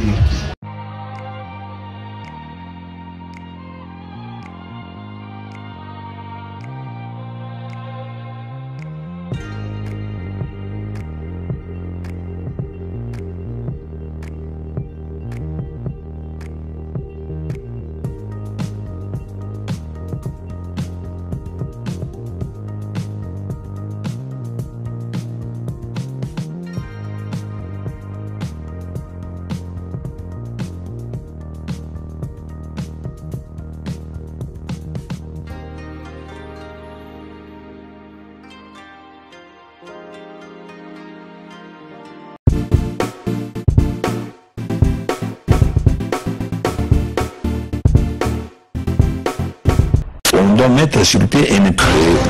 On doit mettre sur pied et mettre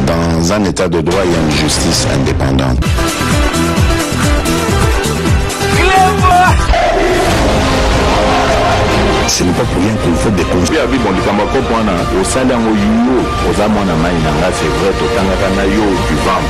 dans un état de droit et une justice indépendante. Ce n'est pas pour rien qu'il faut des conseils. C'est vrai, tu vas